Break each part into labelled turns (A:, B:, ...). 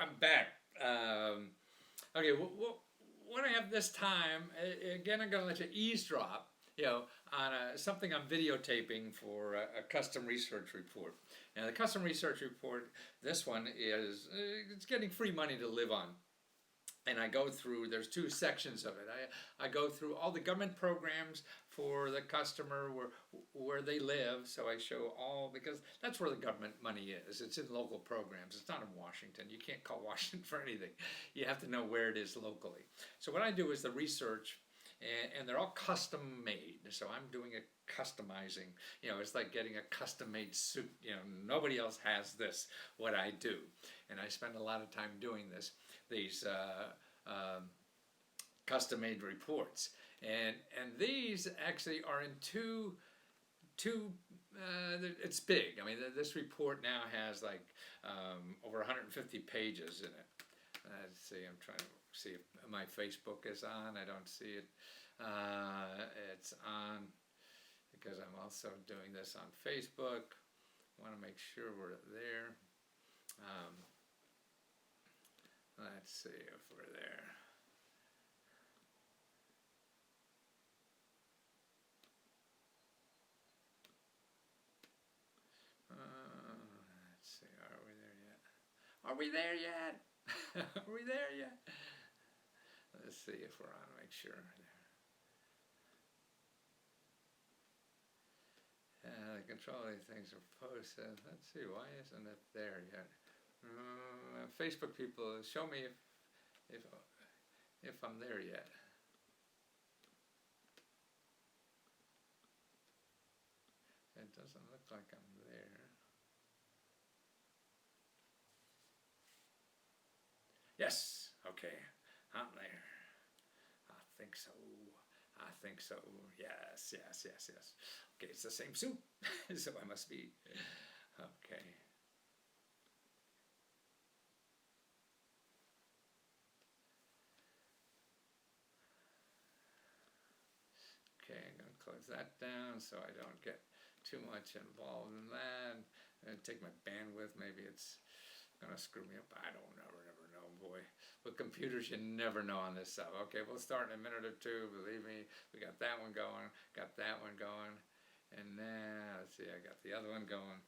A: I'm back. Okay, when I have this time, again, I'm going to let you eavesdrop, on something I'm videotaping for a custom research report. Now, the custom research report, this one is, it's getting free money to live on. And I go through, there's two sections of it. I go through all the government programs for the customer where they live. So I show all, because that's where the government money is. It's in local programs. It's not in Washington. You can't call Washington for anything. You have to know where it is locally. So what I do is the research, and they're all custom made. So I'm doing a customizing. It's like getting a custom made suit. Nobody else has this, what I do. And I spend a lot of time doing these custom made reports. And these actually are in two it's big. I mean, this report now has like over 150 pages in it. Let's see, I'm trying to see if my Facebook is on. I don't see it. It's on because I'm also doing this on Facebook. I want to make sure we're there. Let's see if we're there. Let's see, are we there yet? Are we there yet? Are we there yet? Let's see if we're on, make sure. The control of these things are posted. Let's see, why isn't it there yet? Facebook people, show me if I'm there yet. It doesn't look like I'm there. Yes, okay, I'm there. I think so. I think so. Yes. Okay, it's the same suit, so I must be. Okay. Okay, I'm going to close that down so I don't get too much involved in that. And take my bandwidth. Maybe it's going to screw me up. I don't never know, boy. With computers, you never know on this stuff. Okay, we'll start in a minute or two. Believe me, we got that one going, got that one going. And now, let's see, I got the other one going.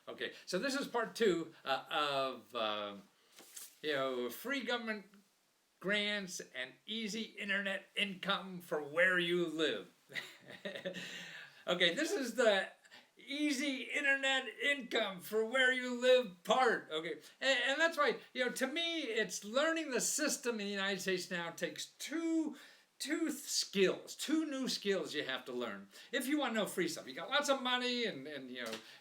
A: Okay, so this is part two of, free government grants and easy internet income for where you live. Okay, this is the easy internet income for where you live part. Okay, and that's why, to me, it's learning the system in the United States now takes two new skills you have to learn if you want to know free stuff. You got lots of money and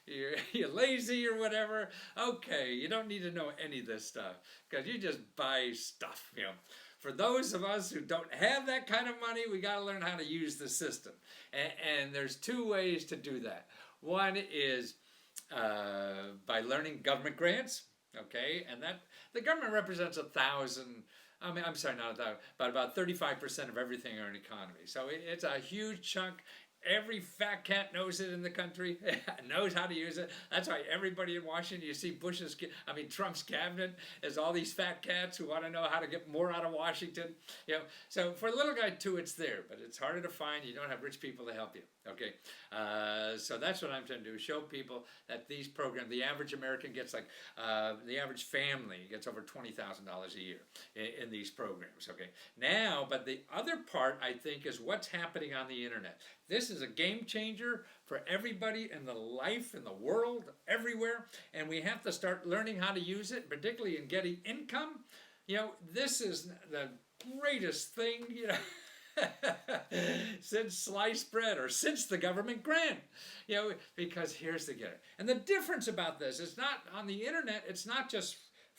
A: you're lazy or whatever. Okay, you don't need to know any of this stuff because you just buy stuff. For those of us who don't have that kind of money, we got to learn how to use the system. And there's two ways to do that. One is by learning government grants. Okay, and that the government represents 1,000. I'm sorry, not 1,000, but about 35% of everything in our economy. So it's a huge chunk. Every fat cat knows it in the country, knows how to use it. That's why everybody in Washington, you see Trump's cabinet is all these fat cats who want to know how to get more out of Washington. So for the little guy too, it's there, but it's harder to find. You don't have rich people to help you. Okay, so that's what I'm trying to do: show people that these programs, the average American gets the average family gets over $20,000 a year in these programs. Okay, now, but the other part I think is what's happening on the internet. This is a game changer for everybody in the life, in the world, everywhere, and we have to start learning how to use it, particularly in getting income. This is the greatest thing, since sliced bread or since the government grant, because here's the getter. And the difference about this is not on the internet, it's not just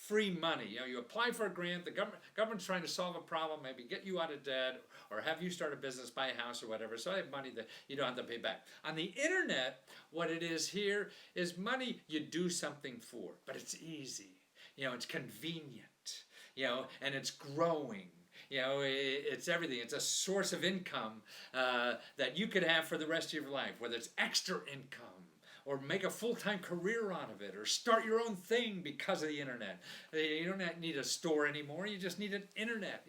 A: free money. You apply for a grant, the government's trying to solve a problem, maybe get you out of debt or have you start a business, buy a house or whatever, so they have money that you don't have to pay back. On the internet, what it is here is money you do something for, but it's easy. It's convenient, and it's growing. It's everything. It's a source of income that you could have for the rest of your life, whether it's extra income or make a full-time career out of it, or start your own thing because of the internet. You don't need a store anymore. You just need an internet.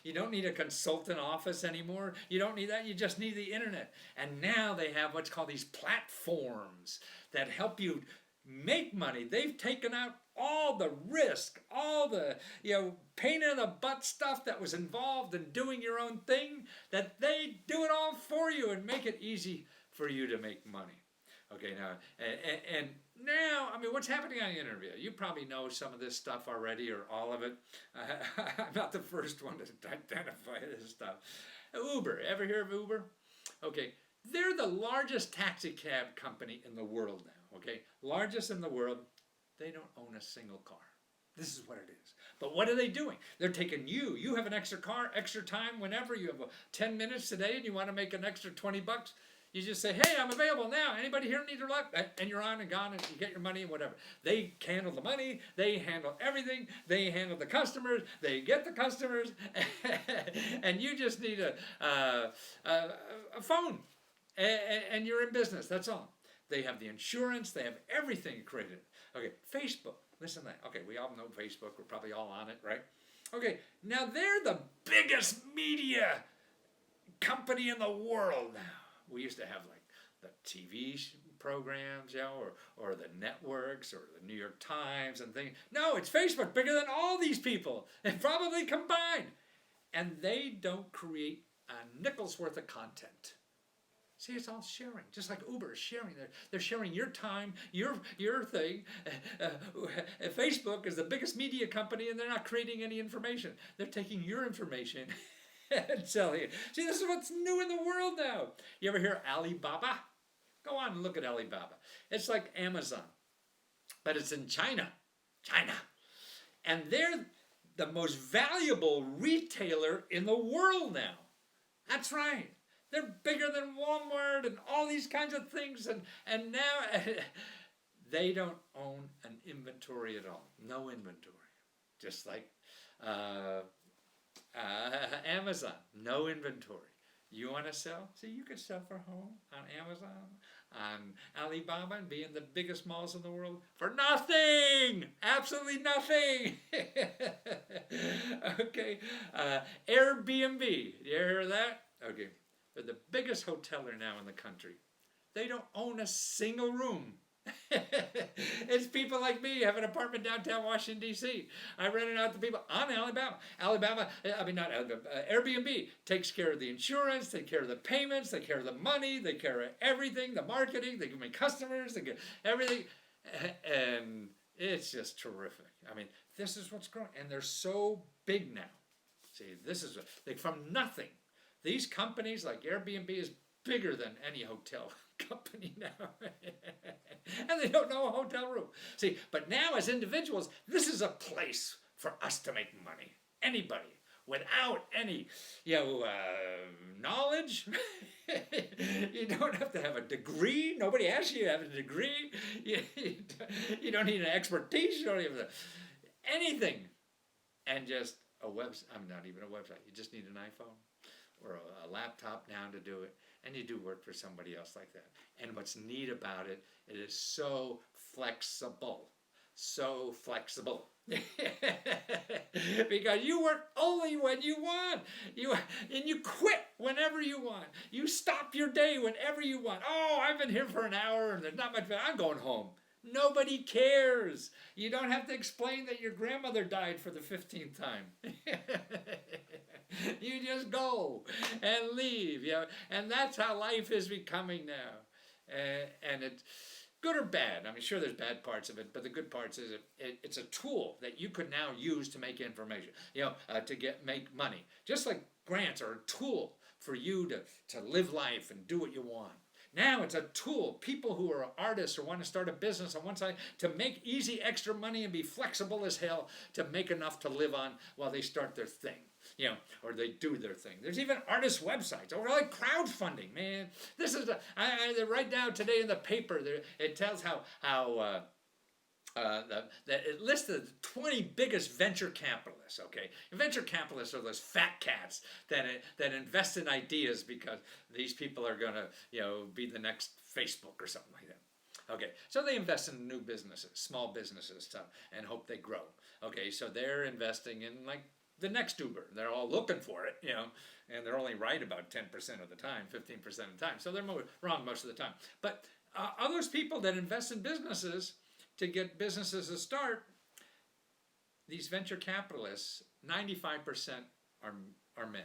A: You don't need a consultant office anymore. You don't need that. You just need the internet. And now they have what's called these platforms that help you make money. They've taken out all the risk, all the pain in the butt stuff that was involved in doing your own thing, that they do it all for you and make it easy for you to make money. Okay, now, and now, I mean, what's happening on the internet? You probably know some of this stuff already, or all of it. I'm not the first one to identify this stuff. Uber, ever hear of Uber? Okay, they're the largest taxi cab company in the world now, okay? Largest in the world. They don't own a single car. This is what it is. But what are they doing? They're taking you have an extra car, extra time, whenever you have 10 minutes today and you want to make an extra $20. You just say, hey, I'm available now. Anybody here need your luck? And you're on and gone and you get your money and whatever. They handle the money. They handle everything. They handle the customers. They get the customers. And you just need a phone. And you're in business. That's all. They have the insurance. They have everything created. Okay, Facebook. Listen to that. Okay, we all know Facebook. We're probably all on it, right? Okay, now they're the biggest media company in the world now. We used to have like the TV programs, or the networks, or the New York Times and things. No, it's Facebook, bigger than all these people, and probably combined. And they don't create a nickel's worth of content. See, it's all sharing, just like Uber is sharing. They're sharing your time, your thing. Facebook is the biggest media company, and they're not creating any information. They're taking your information and selling it. See, this is what's new in the world now. You ever hear Alibaba? Go on and look at Alibaba. It's like Amazon, but it's in China. And they're the most valuable retailer in the world now. That's right. They're bigger than Walmart and all these kinds of things. And now they don't own an inventory at all. No inventory. Just like Amazon, no inventory. You want to sell? See, you could sell for home on Amazon, on Alibaba, and be in the biggest malls in the world for nothing! Absolutely nothing! Okay, Airbnb, you ever hear that? Okay, they're the biggest hoteler now in the country. They don't own a single room. It's people like me have an apartment downtown Washington, D.C. I rent it out to people on Airbnb takes care of the insurance, they take care of the payments, they take care of the money, they take care of everything, the marketing, they give me customers, they get everything. And it's just terrific. I mean, this is what's growing. And they're so big now. See, this is like from nothing. These companies like Airbnb is bigger than any hotel company now. And they don't know a hotel room. See, but now as individuals, this is a place for us to make money. Anybody, without any, knowledge. You don't have to have a degree. Nobody asks you to have a degree. You don't need an expertise. You don't even have anything. And just a website. I'm not even a website. You just need an iPhone or a laptop now to do it. And you do work for somebody else like that. And what's neat about it, it is so flexible. So flexible. Because you work only when you want. And you quit whenever you want. You stop your day whenever you want. Oh, I've been here for an hour and there's not much, I'm going home. Nobody cares. You don't have to explain that your grandmother died for the 15th time. You just go and leave, and that's how life is becoming now. And it's good or bad. I mean, sure, there's bad parts of it, but the good parts is it's a tool that you could now use to make information, to make money. Just like grants are a tool for you to live life and do what you want. Now it's a tool. People who are artists or want to start a business on one side to make easy extra money and be flexible as hell to make enough to live on while they start their thing, or they do their thing. There's even artist websites, or like crowdfunding, man. This is right now today in the paper. It tells how that it lists the 20 biggest venture capitalists, okay? And venture capitalists are those fat cats that invest in ideas because these people are going to, be the next Facebook or something like that. Okay, so they invest in new businesses, small businesses, and hope they grow. Okay, so they're investing in like the next Uber. They're all looking for it, and they're only right about 10% of the time, 15% of the time. So they're wrong most of the time. But all those people that invest in businesses to get businesses to start, these venture capitalists, 95% are men.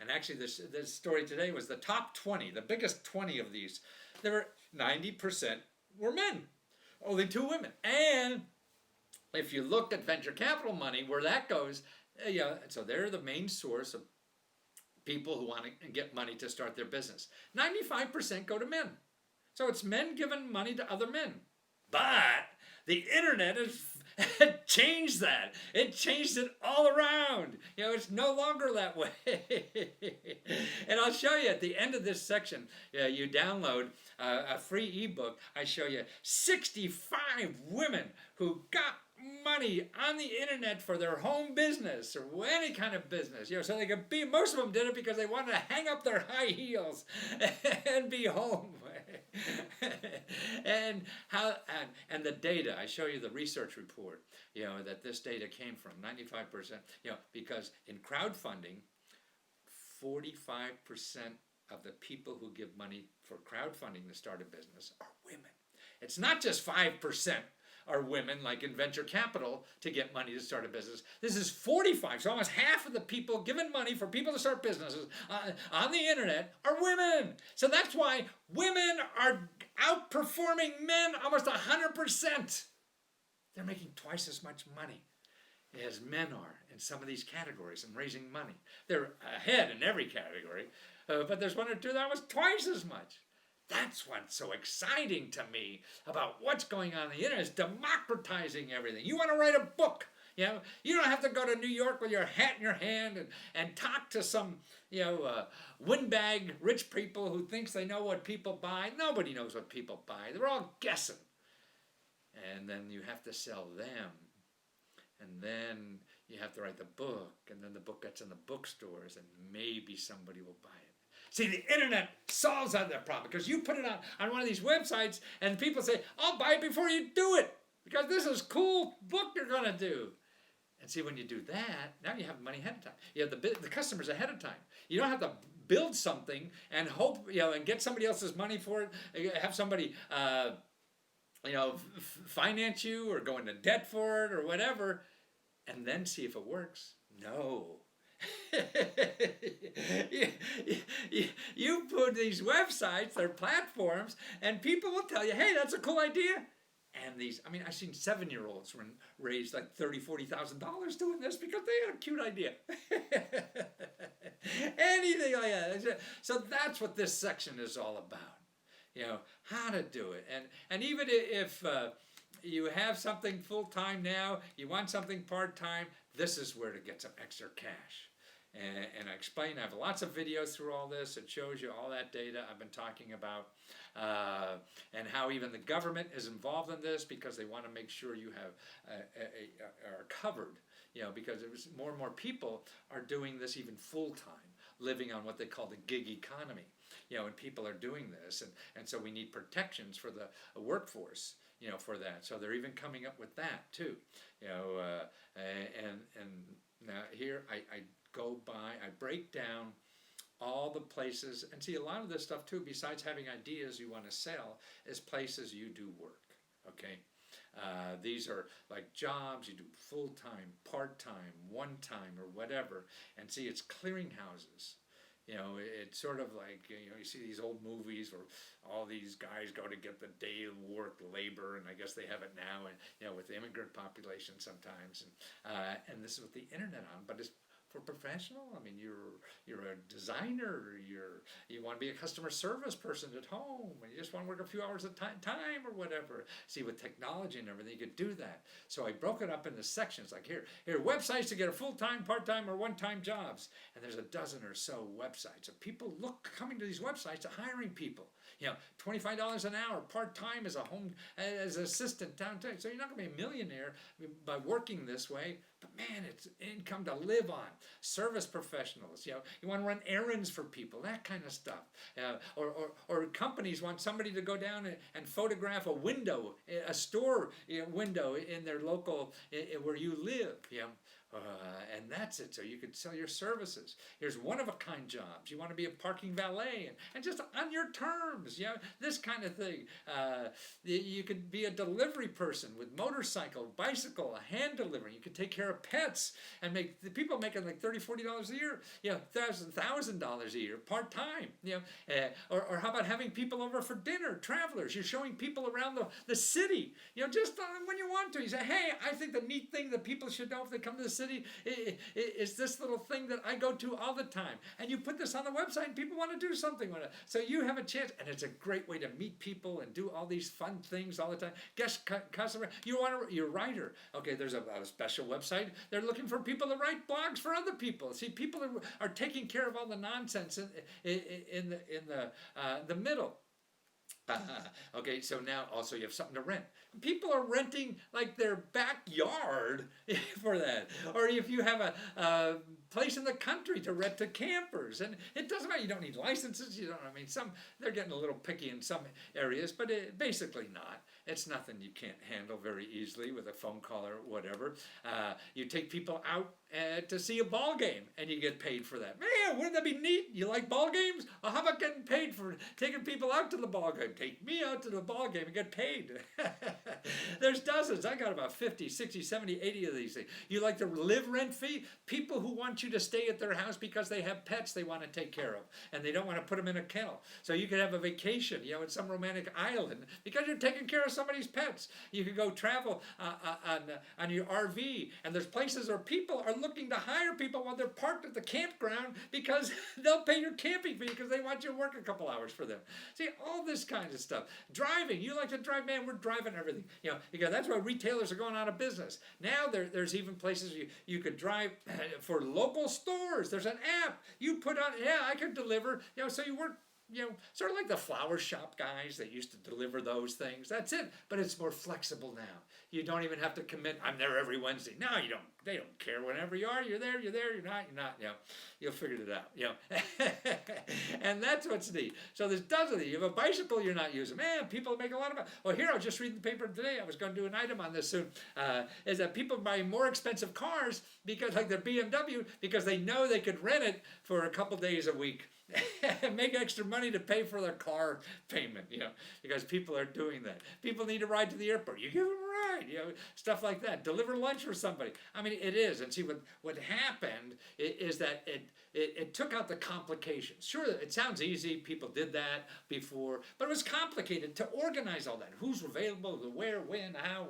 A: And actually, this story today was the top 20, the biggest 20 of these. There were 90% were men, only 2 women. And if you look at venture capital money, where that goes, so they're the main source of people who want to get money to start their business. 95% go to men. So it's men giving money to other men. But the internet has changed that. It changed it all around. It's no longer that way. And I'll show you at the end of this section, you download a free ebook. I show you 65 women who got money on the internet for their home business or any kind of business, so they could be. Most of them did it because they wanted to hang up their high heels and be home. And the data, I show you the research report, that this data came from 95%, because in crowdfunding, 45% of the people who give money for crowdfunding to start a business are women. It's not just 5% are women, like in venture capital, to get money to start a business. This is 45, so almost half of the people giving money for people to start businesses on the internet are women. So that's why women are outperforming men almost 100%. They're making twice as much money as men are in some of these categories and raising money. They're ahead in every category, but there's 1 or 2 that are almost twice as much. That's what's so exciting to me about what's going on the internet. It's democratizing everything. You want to write a book, you don't have to go to New York with your hat in your hand and talk to some, windbag rich people who thinks they know what people buy. Nobody knows what people buy. They're all guessing. And then you have to sell them. And then you have to write the book. And then the book gets in the bookstores and maybe somebody will buy it. See, the internet solves that problem because you put it on one of these websites and people say, I'll buy it before you do it because this is a cool book you're going to do. And see, when you do that, now you have money ahead of time. You have the customers ahead of time. You don't have to build something and hope, and get somebody else's money for it, have somebody, finance you or go into debt for it or whatever, and then see if it works. No. You put these websites, they're platforms, and people will tell you, hey, that's a cool idea. And I've seen 7-year-olds raise like $30,000, $40,000 doing this because they had a cute idea. Anything like that. So that's what this section is all about. How to do it. And even if you have something full-time now, you want something part-time, this is where to get some extra cash. And I explain, I have lots of videos through all this. It shows you all that data I've been talking about, and how even the government is involved in this because they want to make sure you are covered, because it was more and more people are doing this even full-time, living on what they call the gig economy, and people are doing this, and so we need protections for the workforce, for that. So they're even coming up with that too, and now here I go by, I break down all the places, and see a lot of this stuff too, besides having ideas you want to sell, is places you do work, okay? These are like jobs you do full-time, part-time, one-time, or whatever, and see, it's clearinghouses. It's sort of like, you see these old movies where all these guys go to get the day of work labor, and I guess they have it now, and with the immigrant population sometimes, and this is with the internet on, but it's for professional. I mean, you're a designer, you want to be a customer service person at home, and you just want to work a few hours at time or whatever. See, with technology and everything, you could do that. So I broke it up into sections, like here are websites to get a full-time, part-time, or one-time jobs. And there's a dozen or so websites. And people coming to these websites to hiring people. $25 an hour part-time as a home as an assistant downtown. So you're not going to be a millionaire by working this way, but man, it's income to live on. Service professionals, you want to run errands for people, that kind of stuff. Or companies want somebody to go down and photograph a window, a store window in their local where you live. And that's it. So you could sell your services. Here's one-of-a-kind jobs. You want to be a parking valet and just on your terms, this kind of thing. You could be a delivery person with motorcycle, bicycle, a hand delivery. You could take care of pets and make the people making like $30, $40 a year, $1,000 a year part-time. Or how about having people over for dinner, travelers? You're showing people around the city, just when you want to. You say, hey, I think the neat thing that people should know if they come to the city is this little thing that I go to all the time. And you put this on the website and people want to do something with it. So you have a chance, and it's a great way to meet people and do all these fun things all the time. Guest customer, you're a writer. Okay, there's a special website. They're looking for people to write blogs for other people. See, people are taking care of all the nonsense in the middle. Okay, so now also you have something to rent. People are renting like their backyard for that. Or if you have a place in the country to rent to campers, and it doesn't matter, you don't need licenses, they're getting a little picky in some areas, but basically not. It's nothing you can't handle very easily with a phone call or whatever. You take people out to see a ball game, and you get paid for that. Man, wouldn't that be neat? You like ball games? Well, how about getting paid for taking people out to the ball game? Take me out to the ball game and get paid. There's dozens. I got about 50, 60, 70, 80 of these things. You like to live rent-free? People who want you to stay at their house because they have pets they want to take care of, and they don't want to put them in a kennel. So you could have a vacation, at some romantic island because you're taking care of somebody's pets. You could go travel on your RV, and there's places where people are looking to hire people while they're parked at the campground because they'll pay your camping fee because they want you to work a couple hours for them. See, all this kind of stuff. Driving, you like to drive, man, we're driving everything. Because that's why retailers are going out of business. Now there's even places you could drive for local stores. There's an app you put on, I could deliver, so you work, sort of like the flower shop guys that used to deliver those things. That's it. But it's more flexible now. You don't even have to commit, I'm there every Wednesday. No, you don't. They don't care whenever you are. You're there, you're not. You'll figure it out, And that's what's neat. So there's dozens of you. You have a bicycle you're not using. Man, people make a lot of money. Well, here, I was just reading the paper today. I was going to do an item on this soon. Is that people buy more expensive cars because, like their BMW, because they know they could rent it for a couple days a week. Make extra money to pay for their car payment, because people are doing that. People need a ride to the airport. You give them a ride, stuff like that. Deliver lunch for somebody. I mean, it is. And see, what happened is that it took out the complications. Sure, it sounds easy. People did that before, but it was complicated to organize all that. Who's available, where, when, how,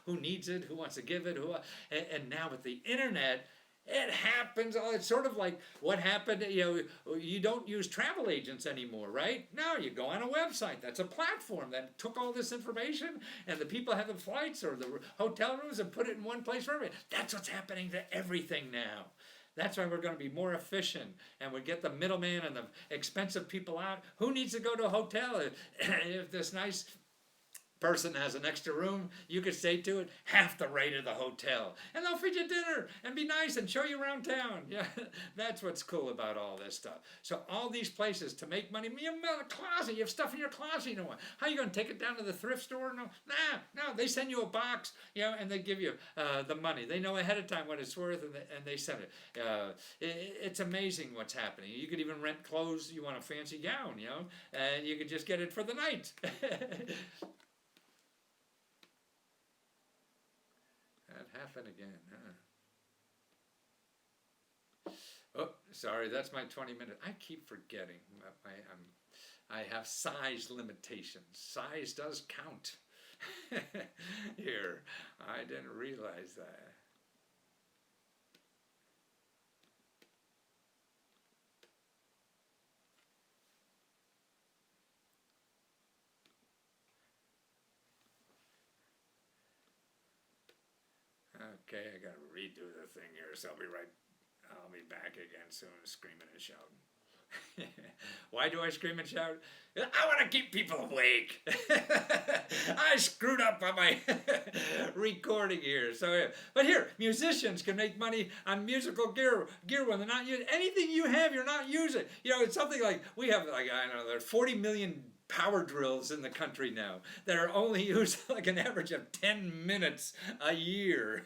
A: who needs it, who wants to give it, and now with the internet, it happens. It's sort of like what happened. You don't use travel agents anymore, right? No, you go on a website. That's a platform that took all this information, and the people have the flights or the hotel rooms and put it in one place for everybody. That's what's happening to everything now. That's why we're going to be more efficient, and we get the middleman and the expensive people out. Who needs to go to a hotel if this nice person has an extra room, you could stay to it half the rate of the hotel, and they'll feed you dinner and be nice and show you around town. That's what's cool about all this stuff. So all these places to make money. You have a closet, you have stuff in your closet. How are you going to take it down to the thrift store? No, they send you a box, and they give you the money. They know ahead of time what it's worth, and they send it. It's amazing what's happening. You could even rent clothes. You want a fancy gown, and you could just get it for the night. That happened again, huh? Oh, sorry, that's my 20-minute. I keep forgetting. I have size limitations. Size does count. Here, I didn't realize that. Okay, I gotta redo the thing here, so I'll be back again soon, screaming and shouting. Why do I scream and shout? I want to keep people awake. I screwed up on my recording here. So, but here, musicians can make money on musical gear when they're not using anything you have. You're not using. You know, it's something like we have, like, I don't know, there's 40 million power drills in the country now that are only used like an average of 10 minutes a year.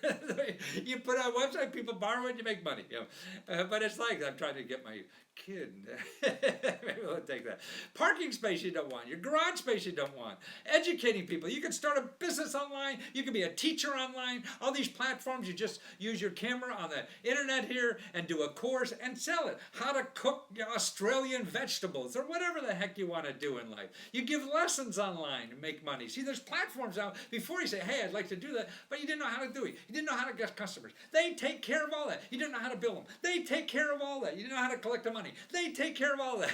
A: You put on a website, people borrow it, you make money. You know, but it's like I'm trying to get my kid. Maybe we'll take that. Parking space you don't want. Your garage space you don't want. Educating people. You can start a business online. You can be a teacher online. All these platforms, you just use your camera on the internet here and do a course and sell it. How to cook Australian vegetables or whatever the heck you want to do in life. You give lessons online and make money. See, there's platforms out before you say, hey, I'd like to do that, but you didn't know how to do it. You didn't know how to get customers. They take care of all that. You didn't know how to bill them. They take care of all that. You didn't know how to collect the money. They take care of all that.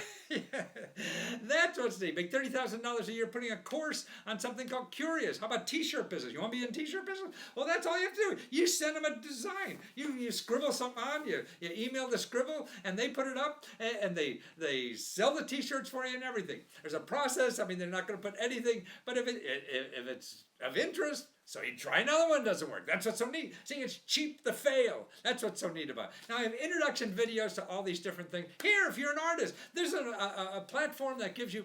A: That's what's neat. Make $30,000 a year putting a course on something called Curious. How about t-shirt business? You want to be in t-shirt business? Well, that's all you have to do. You send them a design. You scribble something on, you email the scribble, and they put it up, and they sell the t-shirts for you and everything. There's a process. I mean, they're not going to put anything, but if it's of interest, so you try another one, doesn't work. That's what's so neat. See, it's cheap to fail. That's what's so neat about it. Now, I have introduction videos to all these different things. Here, if you're an artist, there's a platform that gives you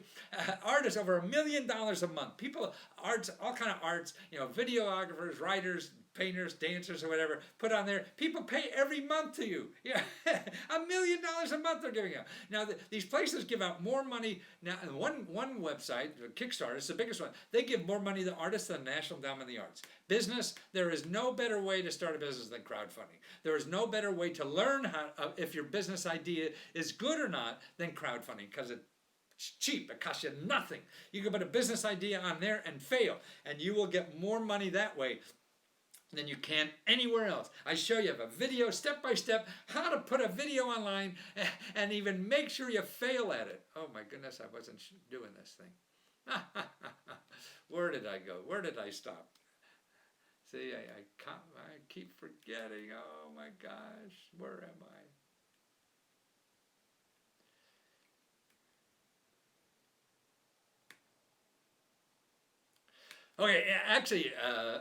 A: artists over $1 million a month. People, arts, all kind of arts, you know, videographers, writers, painters, dancers, or whatever, put on there. People pay every month to you. Yeah, $1 million a month they're giving out. Now, these places give out more money. Now, one website, Kickstarter, is the biggest one. They give more money to artists than the National Endowment of the Arts. Business, there is no better way to start a business than crowdfunding. There is no better way to learn how if your business idea is good or not than crowdfunding, because it's cheap. It costs you nothing. You can put a business idea on there and fail, and you will get more money that way than you can anywhere else. I show you a video step by step how to put a video online and even make sure you fail at it. Oh my goodness, I wasn't doing this thing. Where did I go? Where did I stop? See, I keep forgetting. Oh my gosh, where am I? Okay, actually,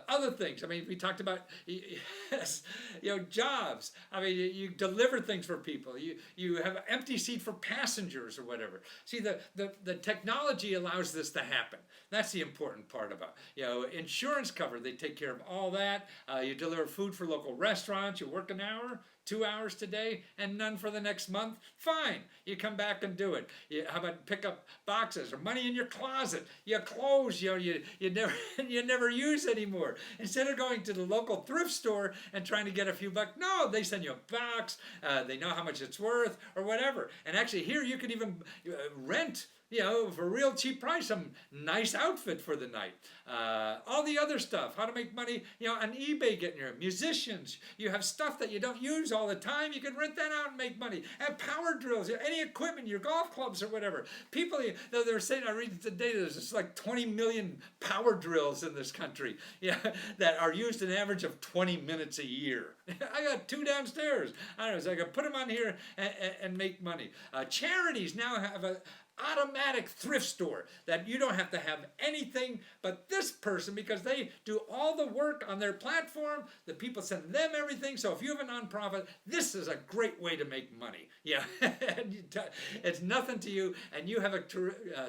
A: other things. I mean, we talked about, yes, you know, jobs. I mean, you deliver things for people. You have an empty seat for passengers or whatever. See, the technology allows this to happen. That's the important part about, you know, insurance cover. They take care of all that. You deliver food for local restaurants. You work an hour, 2 hours today, and none for the next month. Fine, you come back and do it. How about pick up boxes or money in your closet? Your clothes, you know, you never use anymore. Instead of going to the local thrift store and trying to get a few bucks, no, they send you a box. They know how much it's worth or whatever. And actually, here you can even rent, you know, for a real cheap price, some nice outfit for the night. All the other stuff, how to make money, you know, on eBay, getting your musicians. You have stuff that you don't use all the time. You can rent that out and make money. And power drills, any equipment, your golf clubs or whatever. People, they're saying, I read today, there's just like 20 million power drills in this country, yeah, that are used an average of 20 minutes a year. I got 2 downstairs. I don't know, so I can put them on here and make money. Charities now have a automatic thrift store that you don't have to have anything but this person, because they do all the work on their platform. The people send them everything. So if you have a nonprofit, this is a great way to make money. Yeah, it's nothing to you, and you have a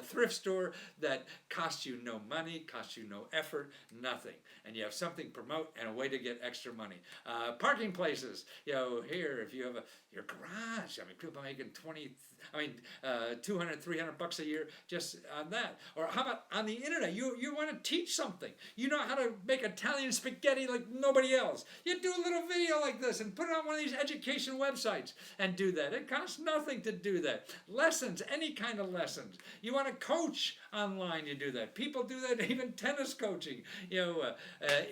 A: thrift store that costs you no money, costs you no effort, nothing, and you have something to promote and a way to get extra money. Parking places, you know, here if you have your garage. I mean, people are making 200, 300 bucks a year just on that. Or how about on the internet? You want to teach something. You know how to make Italian spaghetti like nobody else. You do a little video like this and put it on one of these education websites and do that. It costs nothing to do that. Lessons, any kind of lessons. You want to coach online, you do that. People do that, even tennis coaching, you know,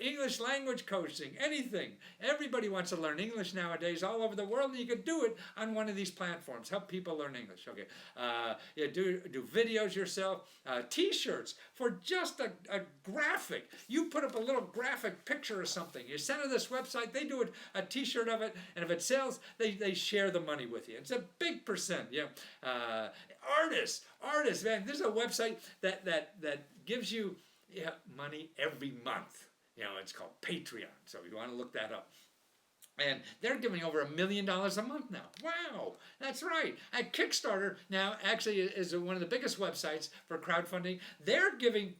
A: English language coaching, anything. Everybody wants to learn English nowadays all over the world, and you could do it on one of these platforms. Help people learn English. Okay, you do videos yourself, t-shirts for just a graphic. You put up a little graphic picture or something. You send to this website, they do a t-shirt of it, and if it sells, they share the money with you. It's a big percent. Artists, man, there's a website that gives you money every month. It's called Patreon, so if you want to look that up. And they're giving over $1 million a month now. Wow, that's right. At Kickstarter now actually is one of the biggest websites for crowdfunding. They're giving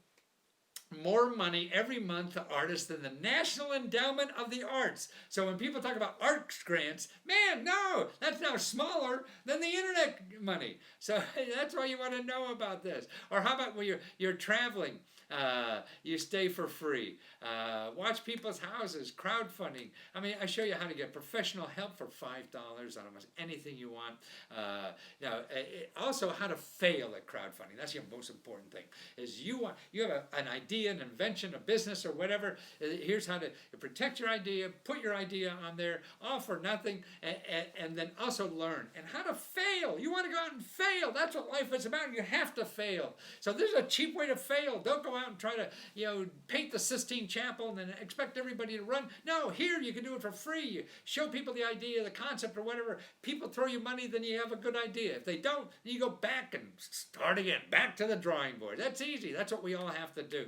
A: more money every month to artists than the National Endowment of the Arts. So when people talk about arts grants, man, no, that's now smaller than the internet money. So that's why you want to know about this. Or how about when you're traveling? You stay for free. Watch people's houses, crowdfunding. I mean, I show you how to get professional help for $5 on almost anything you want. Also how to fail at crowdfunding. That's the most important thing. Is you have an idea, an invention, a business, or whatever. Here's how to protect your idea, put your idea on there, offer nothing, and then also learn. And how to fail. You want to go out and fail. That's what life is about. You have to fail. So there's a cheap way to fail. Don't go out and try to paint the Sistine Chapel and then expect everybody to run. No, here you can do it for free. You show people the idea, the concept, or whatever. People throw you money, then you have a good idea. If they don't, you go back and start again, back to the drawing board. That's easy. That's what we all have to do.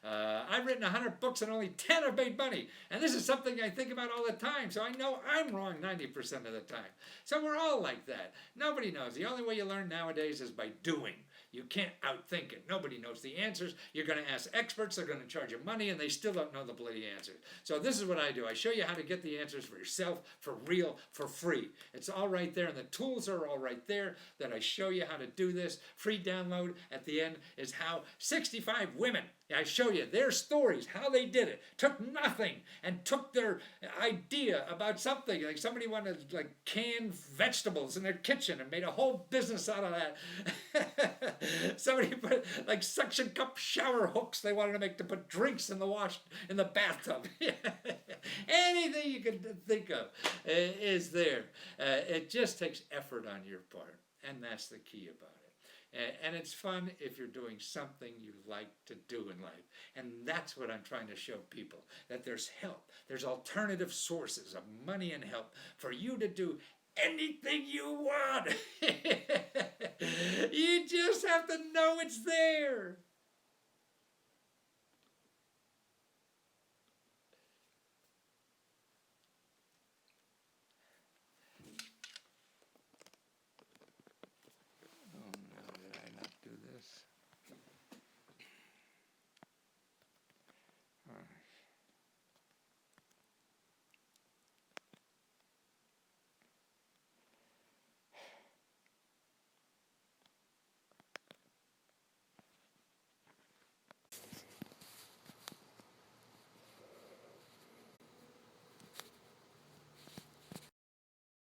A: I've written 100 books and only 10 have made money, and this is something I think about all the time. So I know I'm wrong 90% of the time. So we're all like that. Nobody knows. The only way you learn nowadays is by doing. You can't outthink it. Nobody knows the answers. You're going to ask experts. They're going to charge you money, and they still don't know the bloody answers. So this is what I do. I show you how to get the answers for yourself, for real, for free. It's all right there, and the tools are all right there that I show you how to do this. Free download at the end is how 65 women, I show you their stories, how they did it. Took nothing and took their idea about something. Like somebody wanted canned vegetables in their kitchen and made a whole business out of that. Somebody put suction cup shower hooks they wanted to make to put drinks in the bathtub. Anything you can think of is there. It just takes effort on your part, and that's the key about it. And it's fun if you're doing something you like to do in life. And that's what I'm trying to show people, that there's help. There's alternative sources of money and help for you to do anything you want. You just have to know it's there.